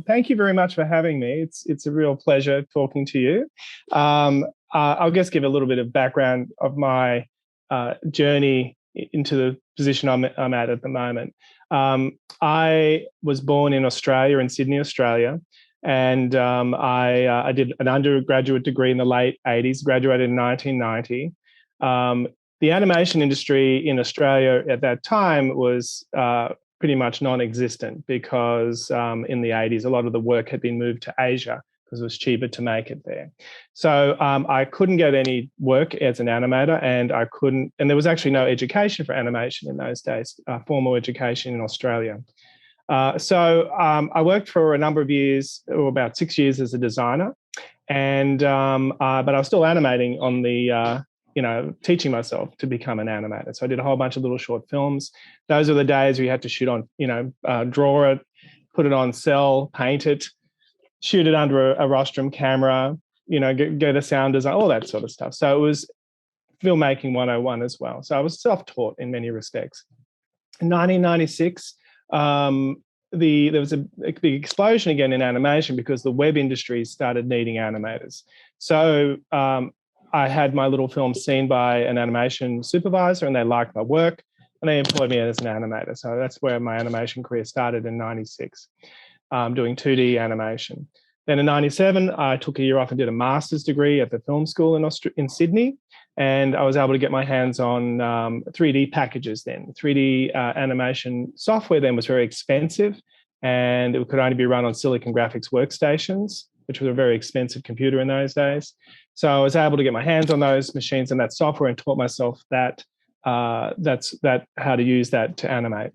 Well, thank you very much for having me. It's a real pleasure talking to you. I'll just give a little bit of background of my journey into the position I'm at the moment. I was born in Australia, in Sydney, Australia, and I did an undergraduate degree in the late 80s, graduated in 1990. The animation industry in Australia at that time was pretty much non-existent because in the 80s, a lot of the work had been moved to Asia because it was cheaper to make it there. So I couldn't get any work as an animator, and there was actually no education for animation in those days, formal education in Australia. So I worked for a number of years, or about 6 years as a designer, and but I was still animating on the teaching myself to become an animator. So I did a whole bunch of little short films. Those were the days where you had to shoot on, draw it, put it on cell, paint it, shoot it under a rostrum camera, get a sound design, all that sort of stuff. So it was filmmaking 101 as well. So I was self-taught in many respects. In 1996, there was a big explosion again in animation because the web industry started needing animators. So I had my little film seen by an animation supervisor, and they liked my work, and they employed me as an animator. So that's where my animation career started in 96, doing 2D animation. Then in 97, I took a year off and did a master's degree at the film school in Sydney, and I was able to get my hands on 3D packages then. 3D animation software then was very expensive, and it could only be run on Silicon Graphics workstations, which was a very expensive computer in those days. So I was able to get my hands on those machines and that software, and taught myself how to use that to animate,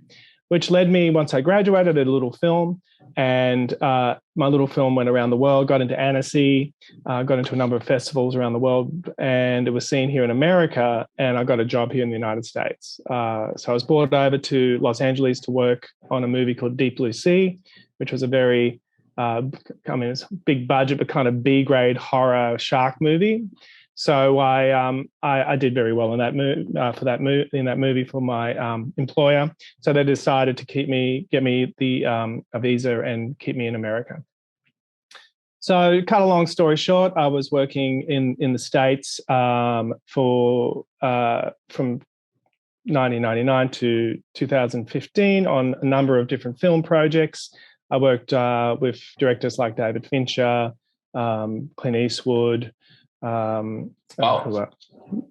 which led me, once I graduated, a little film, and my little film went around the world, got into Annecy, got into a number of festivals around the world, and it was seen here in America, and I got a job here in the United States. So I was brought over to Los Angeles to work on a movie called Deep Blue Sea, which was a very it's big budget, but kind of B-grade horror shark movie. So I did very well in that movie for my employer. So they decided to get me a visa and keep me in America. So cut a long story short, I was working in the States from 1999 to 2015 on a number of different film projects. I worked with directors like David Fincher, Clint Eastwood. Wow. Wow.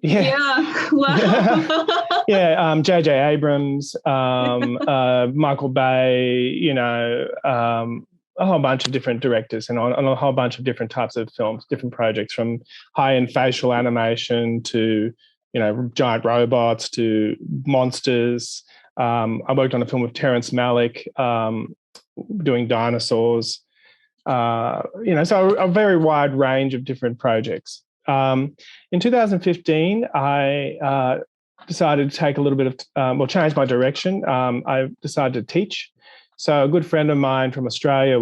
Yeah. J.J. Abrams, Michael Bay, a whole bunch of different directors, and on a whole bunch of different types of films, different projects, from high-end facial animation to, giant robots to monsters. I worked on a film with Terrence Malick, doing dinosaurs, so a very wide range of different projects. In 2015, I decided to take a little bit of, change my direction. I decided to teach. So a good friend of mine from Australia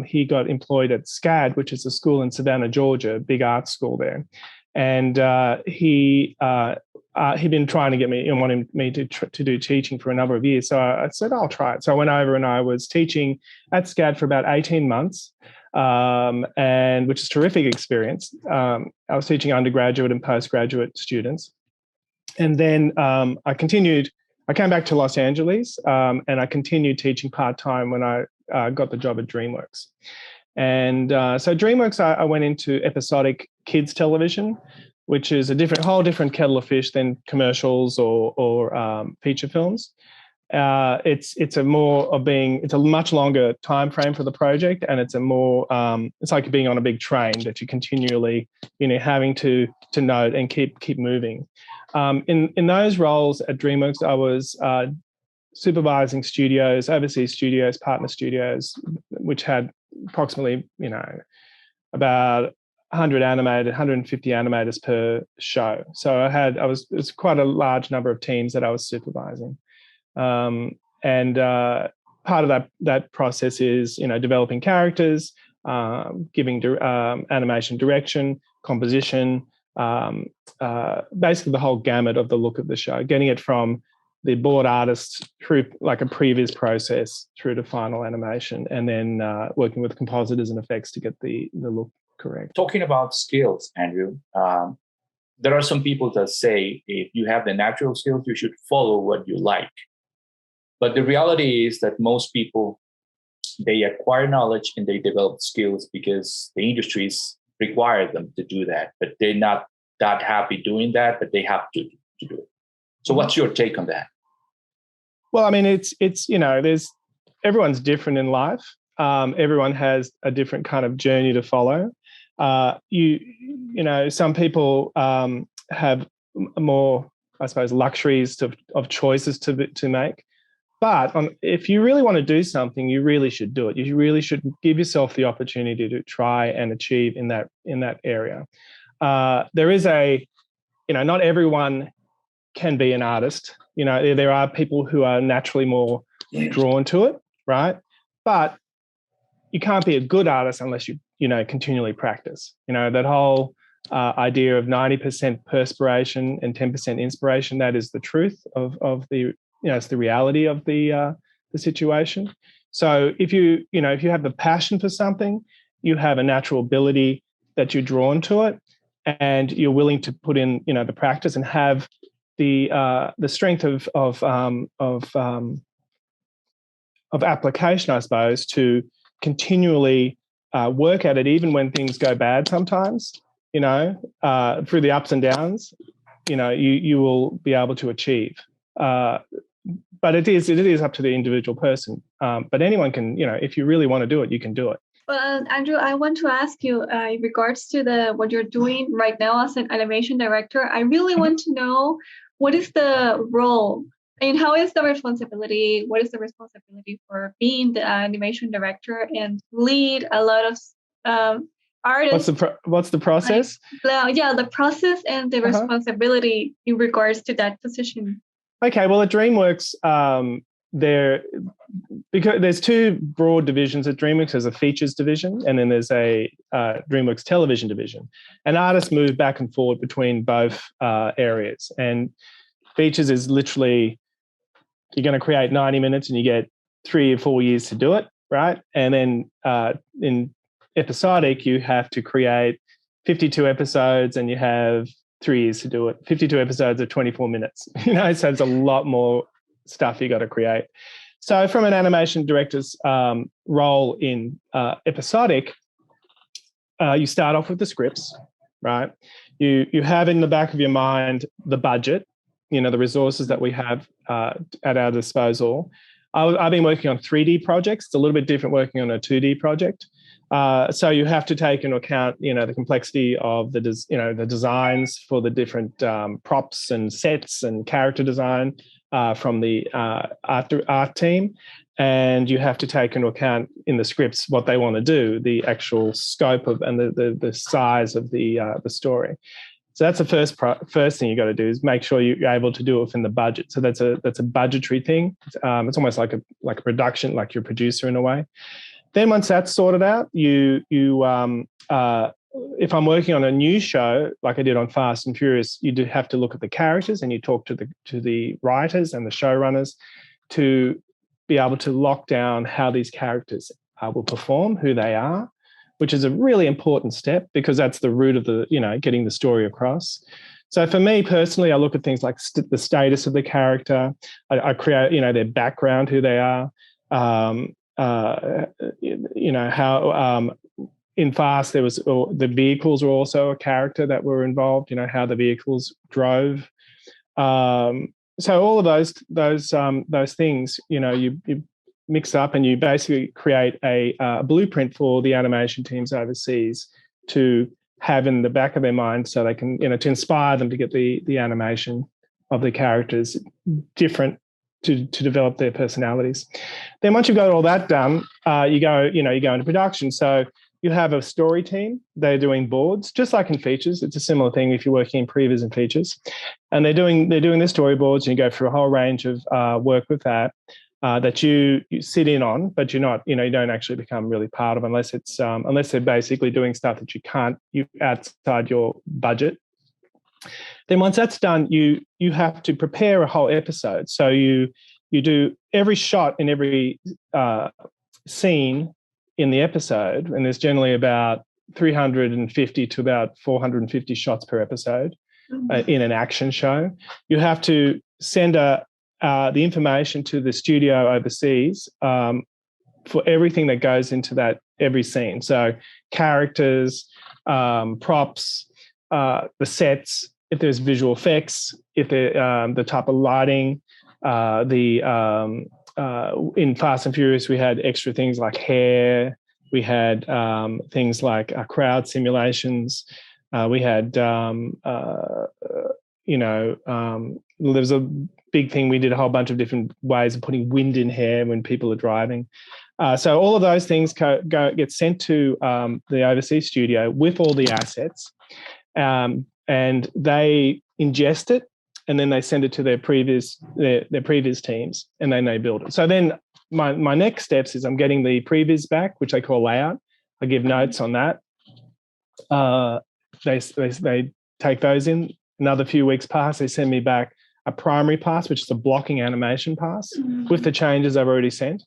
he got employed at SCAD, which is a school in Savannah, Georgia, big art school there. And he'd been trying to get me and wanting me to do teaching for a number of years. So I said, I'll try it. So I went over and I was teaching at SCAD for about 18 months, and which is a terrific experience. I was teaching undergraduate and postgraduate students. And then I came back to Los Angeles, and I continued teaching part-time when I got the job at Dreamworks. And so Dreamworks, I went into episodic kids television, which is a whole different kettle of fish than commercials or feature films. It's a much longer time frame for the project, and it's like being on a big train that you continually, having to note and keep moving. In those roles at Dreamworks, I was supervising studios, overseas studios, partner studios, which had approximately, about 150 animators per show. So it's quite a large number of teams that I was supervising. And part of that process is, developing characters, giving animation direction, composition, basically the whole gamut of the look of the show, getting it from the board artist through like a previz process through to final animation, and then working with compositors and effects to get the look correct. Talking about skills, Andrew, there are some people that say if you have the natural skills, you should follow what you like. But the reality is that most people, they acquire knowledge and they develop skills because the industries require them to do that, but they're not that happy doing that, but they have to do it. So what's your take on that? Well, I mean, it's everyone's different in life. Everyone has a different kind of journey to follow. Some people have more, I suppose, luxuries of choices to make. But if you really want to do something, you really should do it. You really should give yourself the opportunity to try and achieve in that area. There is not everyone can be an artist. There are people who are naturally more drawn to it, right? But you can't be a good artist unless you continually practice. That whole idea of 90% perspiration and 10% inspiration, that is the truth of the, it's the reality of the situation. So if you have the passion for something, you have a natural ability that you're drawn to it, and you're willing to put in, the practice and have the strength of application, I suppose, to continually work at it, even when things go bad sometimes, through the ups and downs, you will be able to achieve. But it is up to the individual person. But anyone can, if you really want to do it, you can do it. Well, Andrew, I want to ask you in regards to what you're doing right now as an animation director. I really want to know, what is the role and how is the responsibility? What is the responsibility for being the animation director and lead a lot of artists? What's the process? The process and the responsibility in regards to that position. Okay, well, at Dreamworks, because there's two broad divisions at Dreamworks. There's a features division, and then there's a Dreamworks television division. And artists move back and forward between both areas. And features is literally, you're going to create 90 minutes and you get 3 or 4 years to do it, right? And then in episodic, you have to create 52 episodes and you have 3 years to do it. 52 episodes of 24 minutes. So it's a lot more stuff you got to create. So from an animation director's role in episodic, you start off with the scripts, right? You have in the back of your mind the budget, the resources that we have at our disposal. I've been working on 3D projects. It's a little bit different working on a 2D project. So you have to take into account, the complexity of the designs for the different props and sets and character design from the art team. And you have to take into account in the scripts what they want to do, the actual scope of and the size of the story. So that's the first thing you got to do, is make sure you're able to do it within the budget. So that's a budgetary thing. It's almost like a production, like you're a producer in a way. Then once that's sorted out, if I'm working on a new show, like I did on Fast and Furious, you do have to look at the characters and you talk to the writers and the showrunners to be able to lock down how these characters will perform, who they are, which is a really important step because that's the root of getting the story across. So for me personally, I look at things like the status of the character. I create, their background, who they are. How in Fast there was the vehicles were also a character that were involved. How the vehicles drove. So all of those things, you mix up and you basically create a blueprint for the animation teams overseas to have in the back of their mind, so they can, to inspire them to get the animation of the characters different to develop their personalities. Then once you've got all that done, you go into production. So you have a story team. They're doing boards, just like in features. It's a similar thing if you're working in previz and features. And they're doing their storyboards, and you go through a whole range of work with that you sit in on, but you're not, you don't actually become really part of, unless they're basically doing stuff that you outside your budget. Then once that's done, you have to prepare a whole episode. So you do every shot in every scene in the episode, and there's generally about 350 to about 450 shots per episode in an action show. You have to send the information to the studio overseas for everything that goes into that every scene. So characters, props, the sets, if there's visual effects, if the type of lighting, in Fast and Furious, we had extra things like hair. We had things like crowd simulations. We had, there was a big thing. We did a whole bunch of different ways of putting wind in hair when people are driving. So all of those things get sent to the overseas studio with all the assets, and they ingest it, and then they send it to their previz teams, and then they build it. So then my next steps is I'm getting the previz back, which I call layout. I give notes on that. They take those in. Another few weeks pass. They send me back a primary pass, which is a blocking animation pass with the changes I've already sent.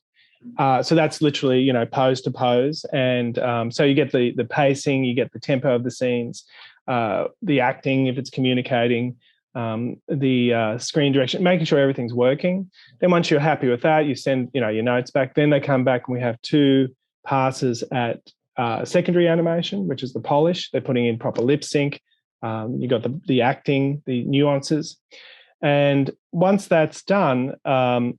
So that's literally, pose to pose. And so you get the pacing, you get the tempo of the scenes, the acting, if it's communicating, the screen direction, making sure everything's working. Then once you're happy with that, you send, your notes back. Then they come back and we have 2 passes at secondary animation, which is the polish. They're putting in proper lip sync. You got the acting, the nuances. And once that's done,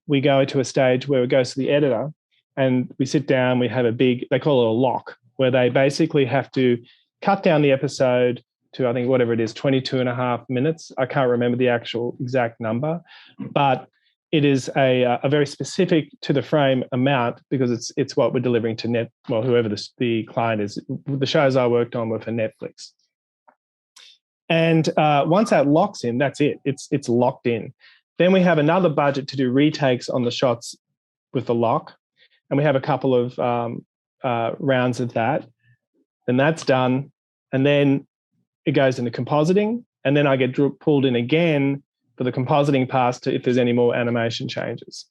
we go to a stage where it goes to the editor and we sit down, we have they call it a lock, where they basically have to cut down the episode to, I think, whatever it is, 22 and a half minutes. I can't remember the actual exact number, but it is a very specific to the frame amount, because it's what we're delivering to whoever the client is. The shows I worked on were for Netflix. And once that locks in, that's it. It's locked in. Then we have another budget to do retakes on the shots with the lock, and we have a couple of rounds of that. Then that's done, and then it goes into compositing, and then I get pulled in again for the compositing pass if there's any more animation changes.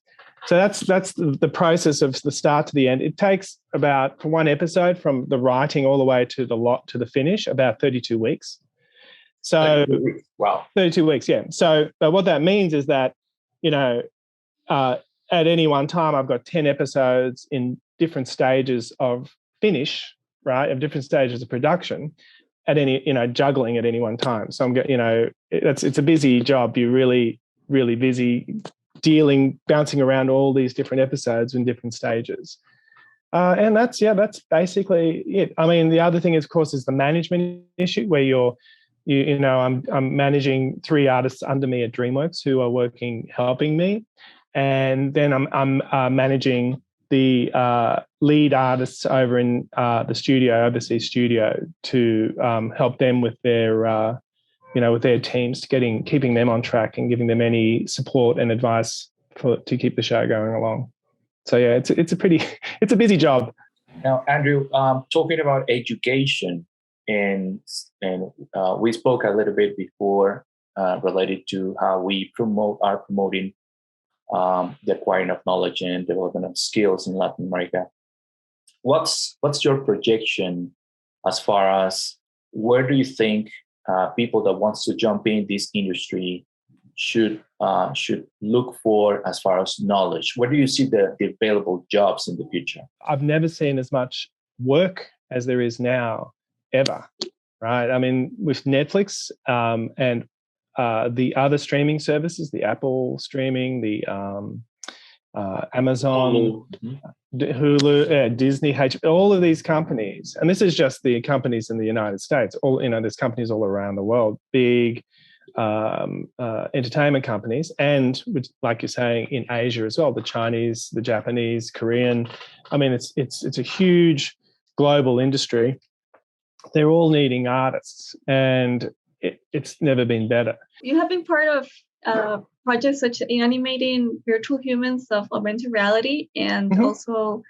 So that's the process of the start to the end. It takes about, for one episode, from the writing all the way to the finish, about 32 weeks. So 32 weeks. Wow. 32 weeks, yeah. So but what that means is that, at any one time, I've got 10 episodes in different stages of finish, right, of different stages of production at any, juggling at any one time. So it's a busy job. You're really, really busy bouncing around all these different episodes in different stages. And that's basically it. I mean, the other thing, of course, is the management issue, where I'm managing 3 artists under me at Dreamworks who are helping me. And then I'm managing the lead artists over in the overseas studio, to help them with their, with their teams, keeping them on track and giving them any support and advice to keep the show going along. So yeah, it's a busy job. Now, Andrew, talking about education, and we spoke a little bit before related to how we are promoting the acquiring of knowledge and development of skills in Latin America. What's your projection as far as where do you think people that wants to jump in this industry should look for as far as knowledge? Where do you see the available jobs in the future? I've never seen as much work as there is now, ever, right? I mean, with Netflix and the other streaming services, the Apple streaming, the Amazon, Hulu, Disney, HBO, all of these companies, and this is just the companies in the United States. There's companies all around the world, big entertainment companies, and which, like you're saying, in Asia as well, the Chinese, the Japanese, Korean. I mean, it's a huge global industry. They're all needing artists, and it's never been better. You have been part of projects such as animating virtual humans of augmented reality, and also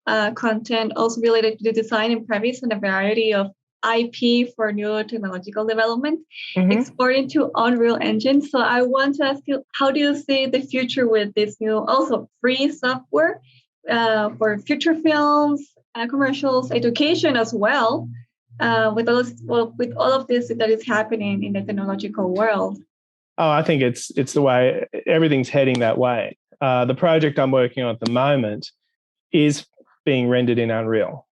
content also related to the design and previz and a variety of IP for new technological development, Mhm. exporting to Unreal Engine. So I want to ask you, how do you see the future with this new, also free software for future films, commercials, education as well, with all of this that is happening in the technological world? Oh, I think it's the way everything's heading that way. The project I'm working on at the moment is being rendered in Unreal.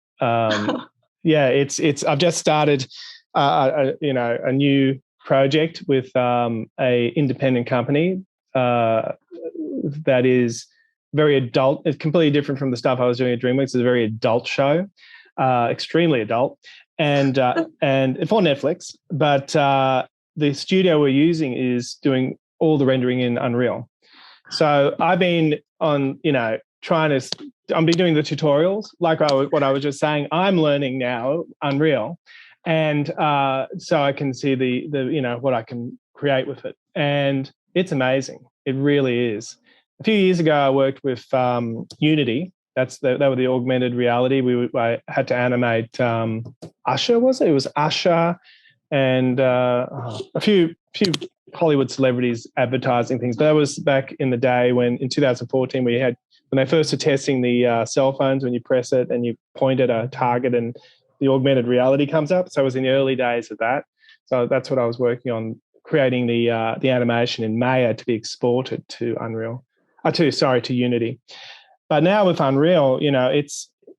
Yeah, it's. I've just started, a new project with a independent company that is very adult. It's completely different from the stuff I was doing at Dreamworks. It's a very adult show, extremely adult, and for Netflix. But the studio we're using is doing all the rendering in Unreal. So I've been on, trying to. I've been doing the tutorials, like what I was just saying. I'm learning now Unreal, and so I can see the what I can create with it, and it's amazing. It really is. A few years ago, I worked with Unity. They were the augmented reality. I had to animate Usher. Was it? It was Usher and a few Hollywood celebrities advertising things. But that was back in the day in 2014 when they first were testing the cell phones, when you press it and you point at a target and the augmented reality comes up. So it was in the early days of that. So that's what I was working on, creating the animation in Maya to be exported to to Unity. But now with Unreal,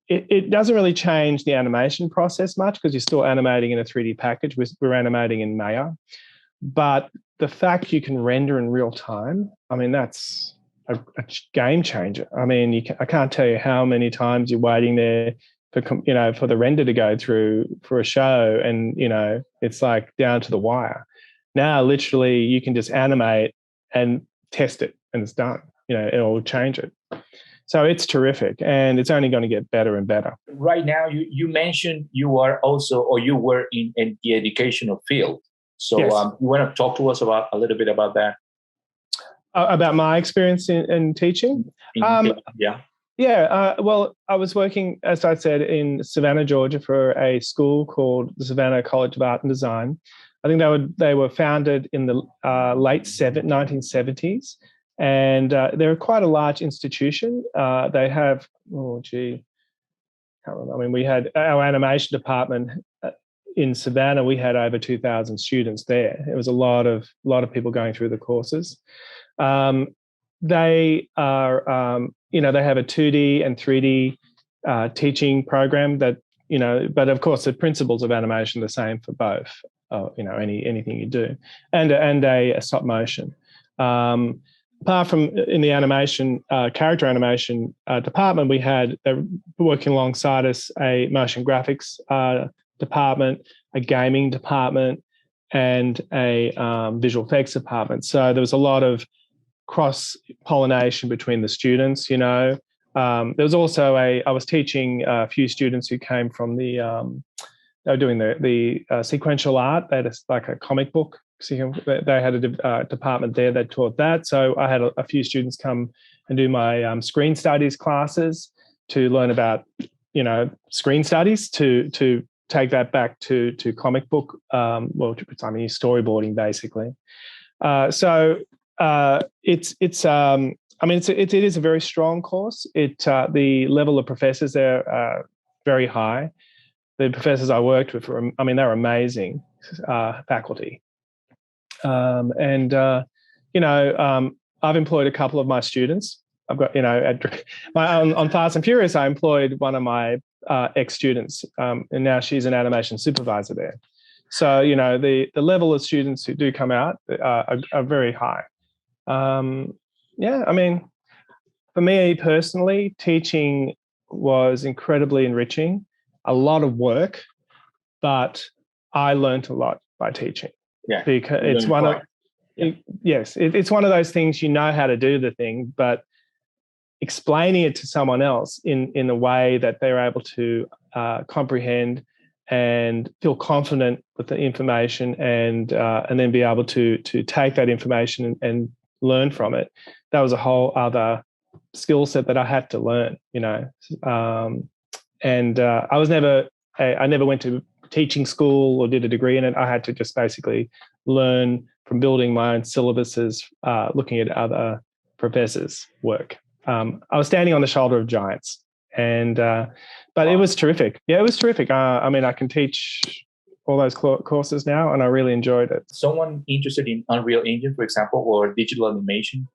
it doesn't really change the animation process much because you're still animating in a 3D package. We're animating in Maya. But the fact you can render in real time, I mean, that's a game changer. I mean, I can't tell you how many times you're waiting there for the render to go through for a show, and it's like down to the wire. Now, literally, you can just animate and test it, and it's done. It'll change it. So it's terrific, and it's only going to get better and better. Right now, you mentioned you were in the educational field. So yes. You want to talk to us a little bit about that? About my experience in teaching? Yeah. Yeah. Well, I was working, as I said, in Savannah, Georgia, for a school called the Savannah College of Art and Design. I think they were founded in the late 1970s. And they're quite a large institution. They have, can't remember. I mean, we had our animation department in Savannah. We had over 2,000 students there. It was a lot of people going through the courses. They are, they have a 2D and 3D teaching program that, but of course the principles of animation are the same for both. Anything you do, and a stop motion. Apart from in the animation, character animation department, we had working alongside us a motion graphics department, a gaming department, and a visual effects department. So there was a lot of cross-pollination between the students. There was also I was teaching a few students who came from they were doing the sequential art. They had like a comic book. They had a department there that taught that. So I had a few students come and do my screen studies classes to learn about, screen studies, to take that back to comic book, storyboarding basically. It is a very strong course. The level of professors there are very high. The professors I worked with they're amazing faculty. I've employed a couple of my students. I've got, on Fast and Furious, I employed one of my ex-students, and now she's an animation supervisor there. So, the level of students who do come out are very high. For me personally, teaching was incredibly enriching, a lot of work, but I learned a lot by teaching. Yeah, because it's one of it's one of those things, how to do the thing, but explaining it to someone else in a way that they're able to comprehend and feel confident with the information, and then be able to take that information and learn from it. That was a whole other skill set that I had to learn. I never went to teaching school or did a degree in it. I had to just basically learn from building my own syllabuses, looking at other professors' work. I was standing on the shoulder of giants, and but it was terrific. Yeah, it was terrific. I mean, I can teach all those courses now, and I really enjoyed it. Someone interested in Unreal Engine, for example, or digital animation,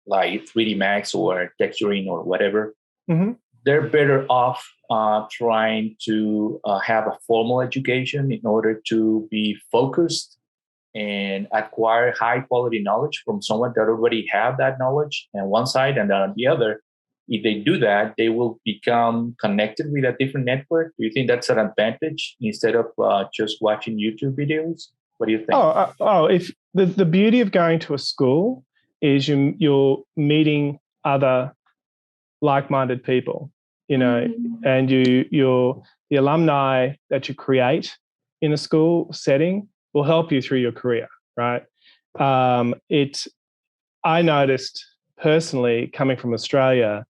like 3D Max or texturing or whatever, they're better off trying to have a formal education in order to be focused and acquire high quality knowledge from someone that already have that knowledge on one side, and then on the other, if they do that, they will become connected with a different network. Do you think that's an advantage instead of just watching YouTube videos? What do you think? If the beauty of going to a school is you're meeting other like-minded people, you know, and the alumni that you create in a school setting will help you through your career, right? I noticed personally coming from Australia,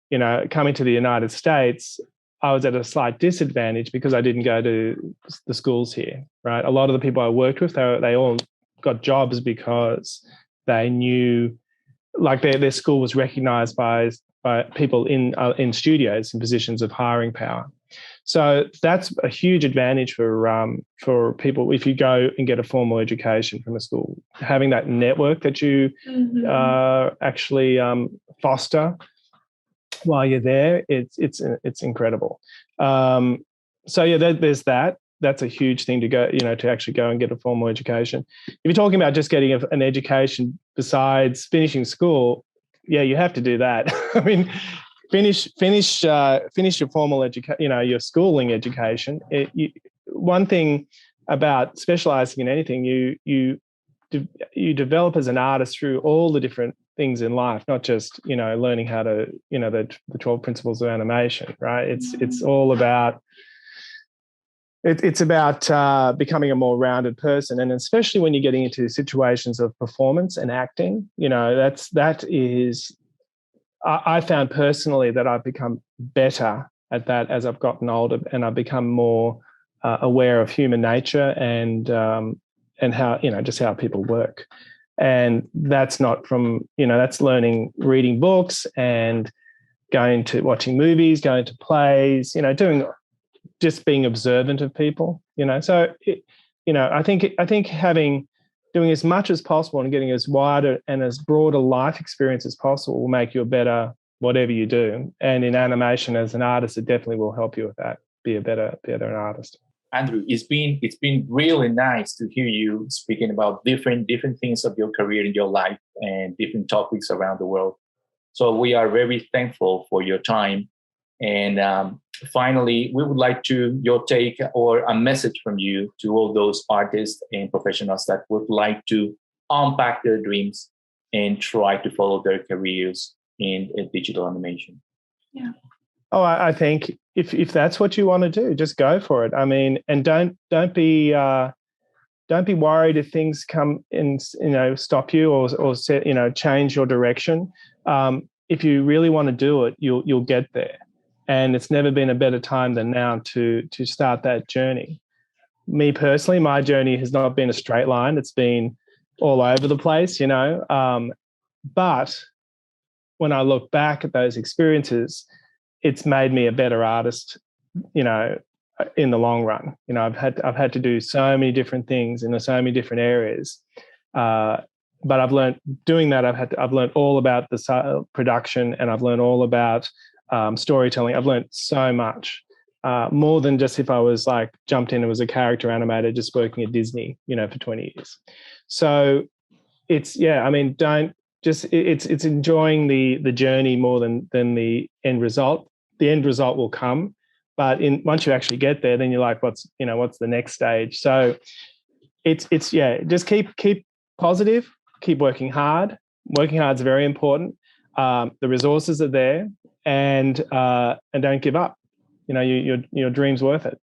you know, coming to the United States, I was at a slight disadvantage because I didn't go to the schools here, right? A lot of the people I worked with, they all got jobs because they knew, like their school was recognized by people in studios in positions of hiring power. So that's a huge advantage for people if you go and get a formal education from a school. Having that network that you actually foster while you're there, it's incredible. So yeah, there's that. That's a huge thing to go, you know, to actually go and get a formal education. If you're talking about just getting an education besides finishing school, yeah, you have to do that. I mean, finish your formal education, you know, your schooling education. One thing about specializing in anything, you develop as an artist through all the different things in life, not just, you know, learning how to, you know, the 12 principles of animation, right? It's all about becoming a more rounded person, and especially when you're getting into situations of performance and acting, you know, that is. I found personally that I've become better at that as I've gotten older, and I've become more aware of human nature and how, you know, just how people work. And that's not from, you know, that's reading books and going to watching movies, going to plays, you know, just being observant of people, you know. So, you know, I think doing as much as possible and getting as wider and as broad a life experience as possible will make you a better whatever you do. And in animation as an artist, it definitely will help you with that. Be a better artist. Andrew, it's been really nice to hear you speaking about different things of your career in your life and different topics around the world. So we are very thankful for your time. And finally, we would like your take or a message from you to all those artists and professionals that would like to unpack their dreams and try to follow their careers in digital animation. Yeah. Oh, I think if that's what you want to do, just go for it. I mean, and don't be worried if things come and, you know, stop you or set, you know, change your direction. If you really want to do it, you'll get there. And it's never been a better time than now to start that journey. Me personally, my journey has not been a straight line. It's been all over the place, you know. But when I look back at those experiences, it's made me a better artist, you know, in the long run. You know, I've had to do so many different things in so many different areas. But I've learned doing that. I've learned all about the production, and I've learned all about storytelling. I've learned so much, more than just if I was like jumped in and was a character animator just working at Disney, you know, for 20 years. So it's enjoying the journey more than the end result. The end result will come, but once you actually get there, then you're like, what's the next stage? So it's just keep positive, keep working hard. Working hard is very important. The resources are there. And don't give up. You know, your dream's worth it.